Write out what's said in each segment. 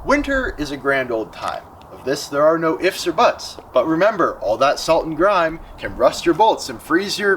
Winter is a grand old time. Of this, there are no ifs or buts. But remember, all that salt and grime can rust your bolts and freeze your...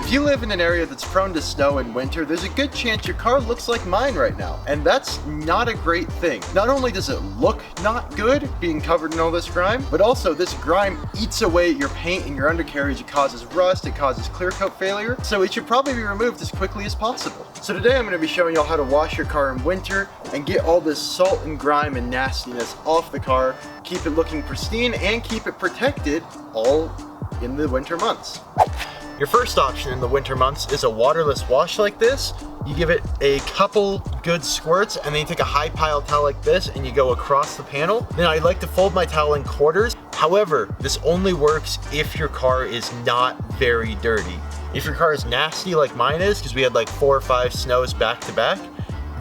If you live in an area that's prone to snow in winter, there's a good chance your car looks like mine right now. And that's not a great thing. Not only does it look not good being covered in all this grime, but also this grime eats away at your paint and your undercarriage. It causes rust, it causes clear coat failure. So it should probably be removed as quickly as possible. So today I'm going to be showing y'all how to wash your car in winter and get all this salt and grime and nastiness off the car, keep it looking pristine, and keep it protected all in the winter months. Your first option in the winter months is a waterless wash like this. You give it a couple good squirts and then you take a high pile towel like this and you go across the panel. Then I like to fold my towel in quarters. However, this only works if your car is not very dirty. If your car is nasty like mine is, because we had like 4 or 5 snows back to back,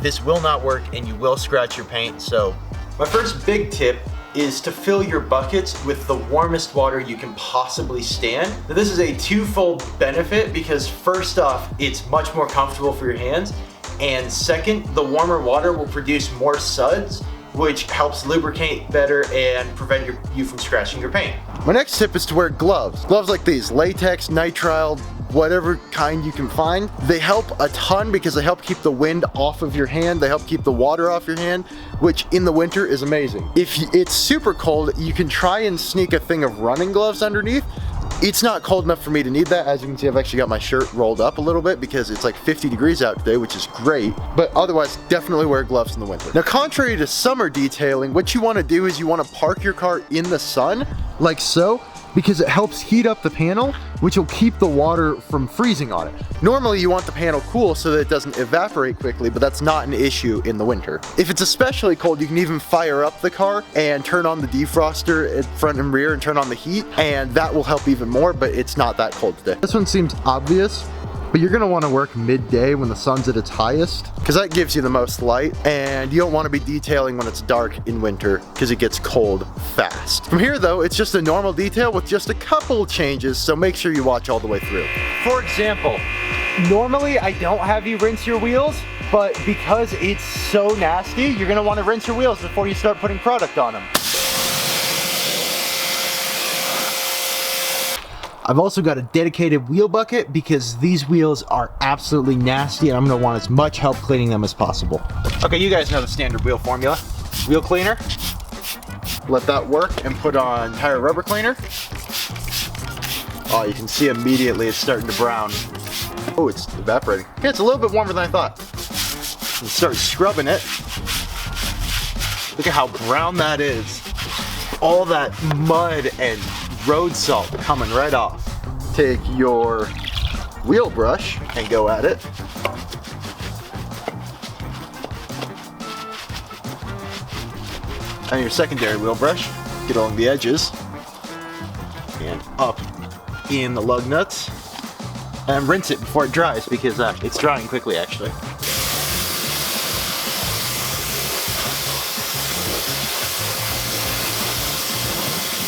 this will not work and you will scratch your paint. So my first big tip is to fill your buckets with the warmest water you can possibly stand. Now, this is a twofold benefit because first off, it's much more comfortable for your hands, and second, the warmer water will produce more suds, which helps lubricate better and prevent you from scratching your paint. My next tip is to wear gloves. Gloves like these, latex, nitrile, whatever kind you can find. They help a ton because they help keep the wind off of your hand. They help keep the water off your hand, which in the winter is amazing. If it's super cold, you can try and sneak a thing of running gloves underneath. It's not cold enough for me to need that. As you can see, I've actually got my shirt rolled up a little bit because it's like 50 degrees out today, which is great. But otherwise, definitely wear gloves in the winter. Now, contrary to summer detailing, what you want to do is you want to park your car in the sun, like so, because it helps heat up the panel, which will keep the water from freezing on it. Normally you want the panel cool so that it doesn't evaporate quickly, but that's not an issue in the winter. If it's especially cold, you can even fire up the car and turn on the defroster at front and rear and turn on the heat, and that will help even more, but it's not that cold today. This one seems obvious, but you're gonna wanna work midday when the sun's at its highest, because that gives you the most light, and you don't wanna be detailing when it's dark in winter, because it gets cold fast. From here though, it's just a normal detail with just a couple changes, so make sure you watch all the way through. For example, normally I don't have you rinse your wheels, but because it's so nasty, you're gonna wanna rinse your wheels before you start putting product on them. I've also got a dedicated wheel bucket because these wheels are absolutely nasty and I'm gonna want as much help cleaning them as possible. Okay, you guys know the standard wheel formula. Wheel cleaner, let that work, and put on tire rubber cleaner. Oh, you can see immediately it's starting to brown. Oh, it's evaporating. Yeah, it's a little bit warmer than I thought. And start scrubbing it. Look at how brown that is. All that mud and road salt coming right off. Take your wheel brush and go at it. And your secondary wheel brush, get along the edges and up in the lug nuts, and rinse it before it dries because it's drying quickly actually.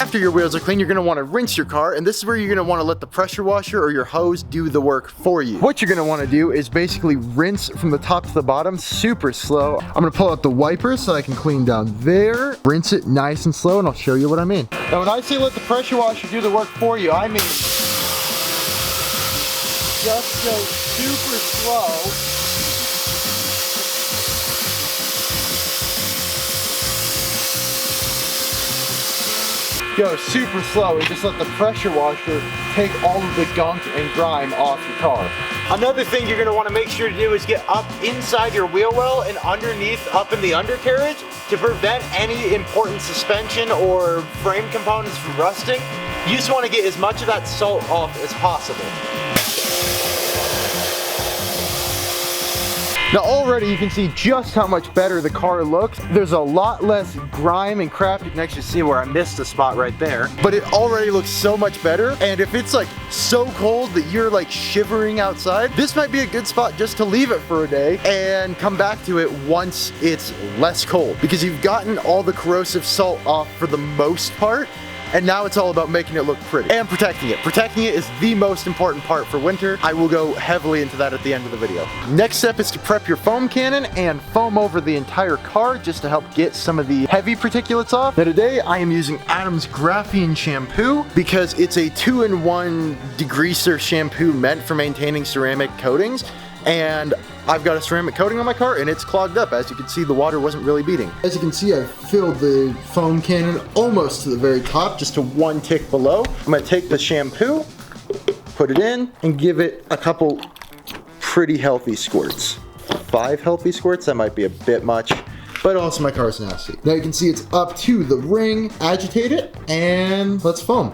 After your wheels are clean, you're gonna wanna rinse your car, and this is where you're gonna wanna let the pressure washer or your hose do the work for you. What you're gonna wanna do is basically rinse from the top to the bottom, super slow. I'm gonna pull out the wipers so I can clean down there, rinse it nice and slow, and I'll show you what I mean. Now when I say let the pressure washer do the work for you, I mean just go super slow. Go super slow and just let the pressure washer take all of the gunk and grime off your car. Another thing you're gonna wanna make sure to do is get up inside your wheel well and underneath up in the undercarriage to prevent any important suspension or frame components from rusting. You just wanna get as much of that salt off as possible. Now already you can see just how much better the car looks. There's a lot less grime and crap. You can actually see where I missed a spot right there. But it already looks so much better. And if it's like so cold that you're like shivering outside, this might be a good spot just to leave it for a day and come back to it once it's less cold. Because you've gotten all the corrosive salt off for the most part. and now it's all about making it look pretty and protecting it. Protecting it is the most important part for winter. I will go heavily into that at the end of the video. Next step is to prep your foam cannon and foam over the entire car just to help get some of the heavy particulates off. Now today I am using Adam's graphene shampoo because it's a 2-in-1 degreaser shampoo meant for maintaining ceramic coatings, and I've got a ceramic coating on my car and it's clogged up. As you can see, the water wasn't really beating. As you can see, I've filled the foam cannon almost to the very top, just to 1 tick below. I'm gonna take the shampoo, put it in, and give it a couple pretty healthy squirts. 5 healthy squirts, that might be a bit much, but also my car is nasty. Now you can see it's up to the ring. Agitate it, and let's foam.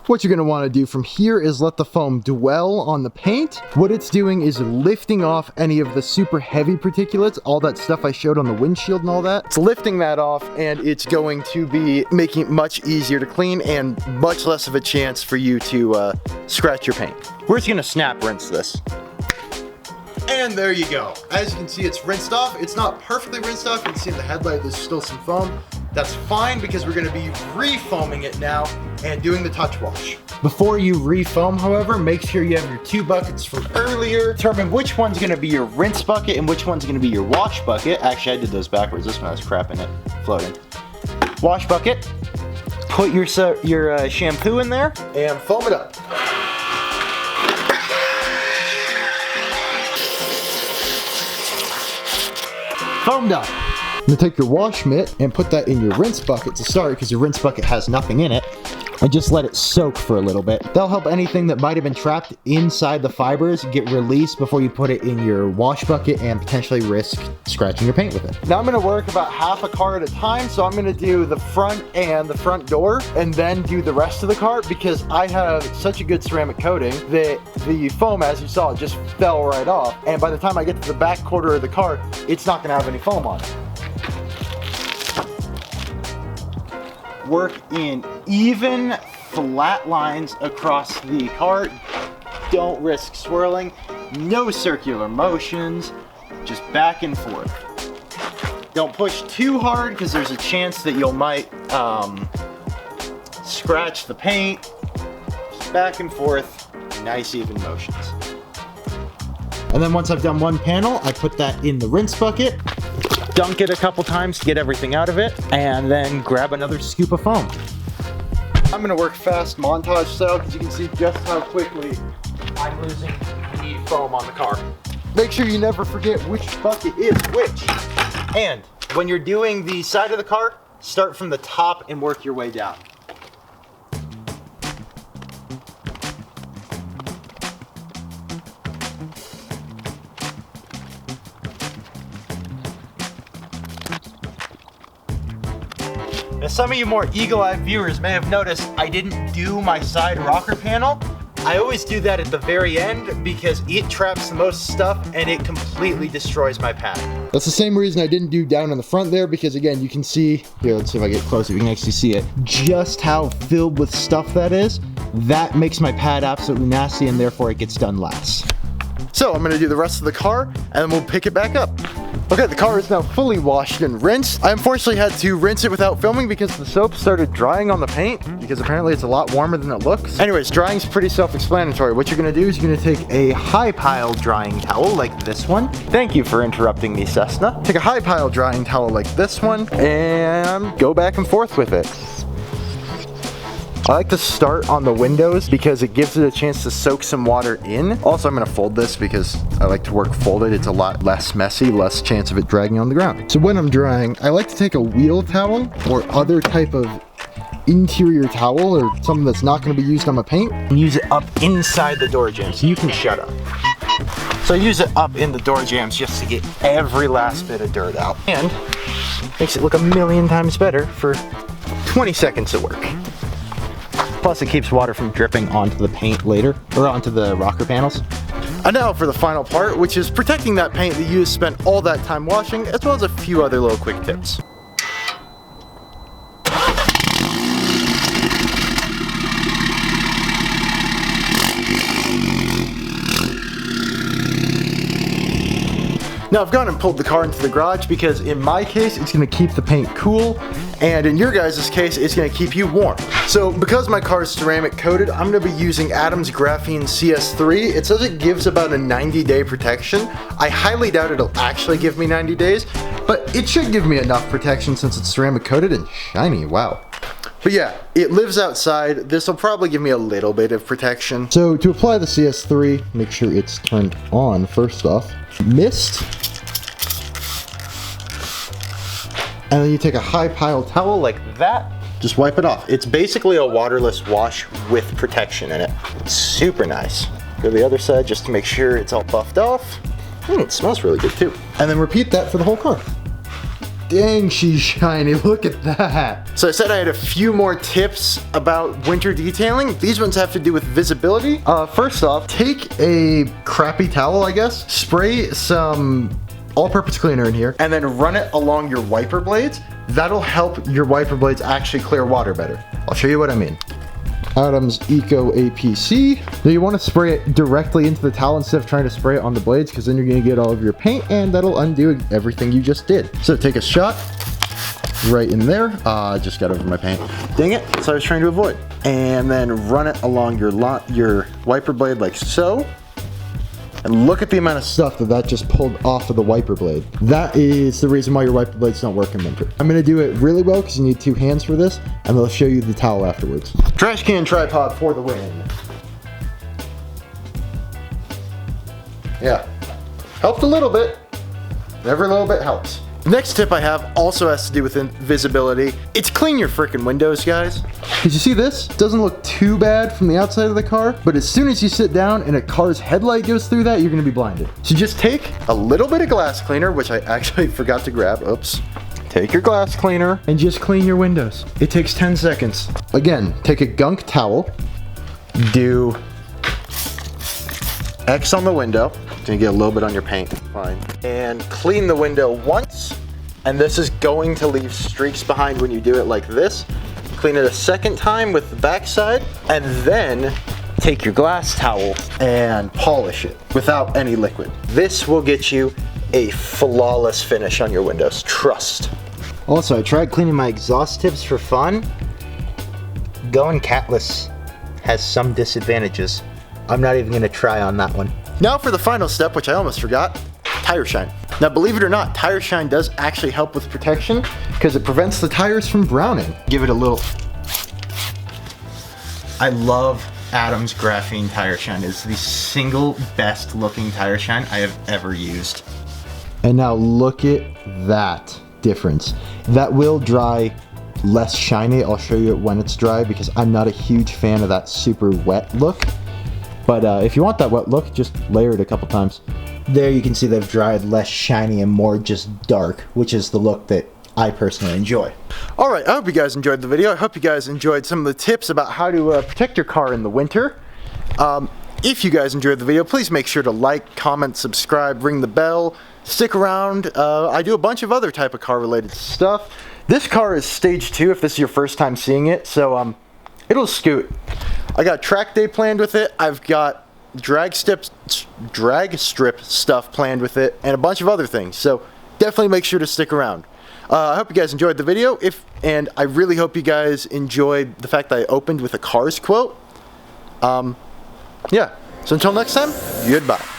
What you're gonna wanna do from here is let the foam dwell on the paint. What it's doing is lifting off any of the super heavy particulates, all that stuff I showed on the windshield and all that. It's lifting that off, and it's going to be making it much easier to clean and much less of a chance for you to scratch your paint. We're just gonna snap rinse this. And there you go. As you can see, it's rinsed off. It's not perfectly rinsed off. You can see in the headlight there's still some foam. That's fine because we're gonna be re-foaming it now and doing the touch wash. Before you re-foam, however, make sure you have your 2 buckets from earlier. Determine which one's gonna be your rinse bucket and which one's gonna be your wash bucket. Actually, I did those backwards. This one has crap in it, floating. Wash bucket, put your shampoo in there and foam it up. Foamed up. I'm gonna take your wash mitt and put that in your rinse bucket to start, because your rinse bucket has nothing in it, and just let it soak for a little bit. That'll help anything that might have been trapped inside the fibers get released before you put it in your wash bucket and potentially risk scratching your paint with it. Now I'm gonna work about half a car at a time, so I'm gonna do the front and the front door and then do the rest of the car, because I have such a good ceramic coating that the foam, as you saw, just fell right off, and by the time I get to the back quarter of the car, it's not gonna have any foam on it. Work in even, flat lines across the car. Don't risk swirling. No circular motions, just back and forth. Don't push too hard because there's a chance that you might scratch the paint. Just back and forth, nice even motions. And then once I've done one panel, I put that in the rinse bucket. Dunk it a couple times to get everything out of it, and then grab another scoop of foam. I'm gonna work fast montage style because you can see just how quickly I'm losing the foam on the car. Make sure you never forget which bucket is which. And when you're doing the side of the car, start from the top and work your way down. Now, some of you more eagle-eyed viewers may have noticed I didn't do my side rocker panel. I always do that at the very end because it traps the most stuff and it completely destroys my pad. That's the same reason I didn't do down in the front there, because again, you can see, here, let's see if I get closer, you can actually see it, just how filled with stuff that is. That makes my pad absolutely nasty, and therefore it gets done last. So I'm gonna do the rest of the car and then we'll pick it back up. Okay, the car is now fully washed and rinsed. I unfortunately had to rinse it without filming because the soap started drying on the paint, because apparently it's a lot warmer than it looks. Anyways, drying's pretty self-explanatory. What you're gonna do is you're gonna take a high pile drying towel like this one. Thank you for interrupting me, Cessna. Take a high pile drying towel like this one and go back and forth with it. I like to start on the windows because it gives it a chance to soak some water in. Also, I'm gonna fold this because I like to work folded. It's a lot less messy, less chance of it dragging on the ground. So when I'm drying, I like to take a wheel towel or other type of interior towel or something that's not gonna be used on my paint and use it up inside the door jambs. You can shut up. So I use it up in the door jambs just to get every last bit of dirt out. And makes it look a million times better for 20 seconds of work. Plus it keeps water from dripping onto the paint later, or onto the rocker panels. And now for the final part, which is protecting that paint that you spent all that time washing, as well as a few other little quick tips. Now I've gone and pulled the car into the garage because in my case, it's gonna keep the paint cool, and in your guys' case, it's gonna keep you warm. So because my car is ceramic coated, I'm gonna be using Adam's Graphene CS3. It says it gives about a 90-day protection. I highly doubt it'll actually give me 90 days, but it should give me enough protection since it's ceramic coated and shiny, wow. But yeah, it lives outside. This will probably give me a little bit of protection. So to apply the CS3, make sure it's turned on first off. Mist. And then you take a high pile towel like that. Just wipe it off. It's basically a waterless wash with protection in it. It's super nice. Go to the other side just to make sure it's all buffed off. It smells really good too. And then repeat that for the whole car. Dang, she's shiny, look at that. So I said I had a few more tips about winter detailing. These ones have to do with visibility. First off, take a crappy towel, I guess, spray some all-purpose cleaner in here, and then run it along your wiper blades. That'll help your wiper blades actually clear water better. I'll show you what I mean. Adam's Eco APC. Now you want to spray it directly into the towel instead of trying to spray it on the blades, because then you're going to get all of your paint and that'll undo everything you just did. So take a shot right in there. Just got over my paint. Dang it, that's what I was trying to avoid. And then run it along your wiper blade like so. And look at the amount of stuff that just pulled off of the wiper blade. That is the reason why your wiper blades don't work in winter. I'm gonna do it really well because you need 2 hands for this, and I'll show you the towel afterwards. Trash can tripod for the win. Yeah, helped a little bit. Every little bit helps. Next tip I have also has to do with visibility. It's clean your freaking windows, guys. Did you see this? It doesn't look too bad from the outside of the car, but as soon as you sit down and a car's headlight goes through that, you're gonna be blinded. So just take a little bit of glass cleaner, which I actually forgot to grab, oops. Take your glass cleaner and just clean your windows. It takes 10 seconds. Again, take a gunk towel, do X on the window. Gonna get a little bit on your paint, fine. And clean the window once, and this is going to leave streaks behind when you do it like this. Clean it a second time with the backside, and then take your glass towel and polish it without any liquid. This will get you a flawless finish on your windows, trust. Also, I tried cleaning my exhaust tips for fun. Going catless has some disadvantages. I'm not even gonna try on that one. Now for the final step, which I almost forgot, tire shine. Now believe it or not, tire shine does actually help with protection because it prevents the tires from browning. Give it a little. I love Adam's Graphene tire shine. It's the single best looking tire shine I have ever used. And now look at that difference. That will dry less shiny. I'll show you it when it's dry because I'm not a huge fan of that super wet look. But if you want that wet look, just layer it a couple times. There you can see they've dried less shiny and more just dark, which is the look that I personally enjoy. Alright, I hope you guys enjoyed the video. I hope you guys enjoyed some of the tips about how to protect your car in the winter. If you guys enjoyed the video, please make sure to like, comment, subscribe, ring the bell, stick around. I do a bunch of other type of car related stuff. This car is stage 2 if this is your first time seeing it, so it'll scoot. I got track day planned with it. I've got drag strip stuff planned with it, and a bunch of other things. So definitely make sure to stick around. I hope you guys enjoyed the video. And I really hope you guys enjoyed the fact that I opened with a Cars quote. Yeah. So until next time, goodbye.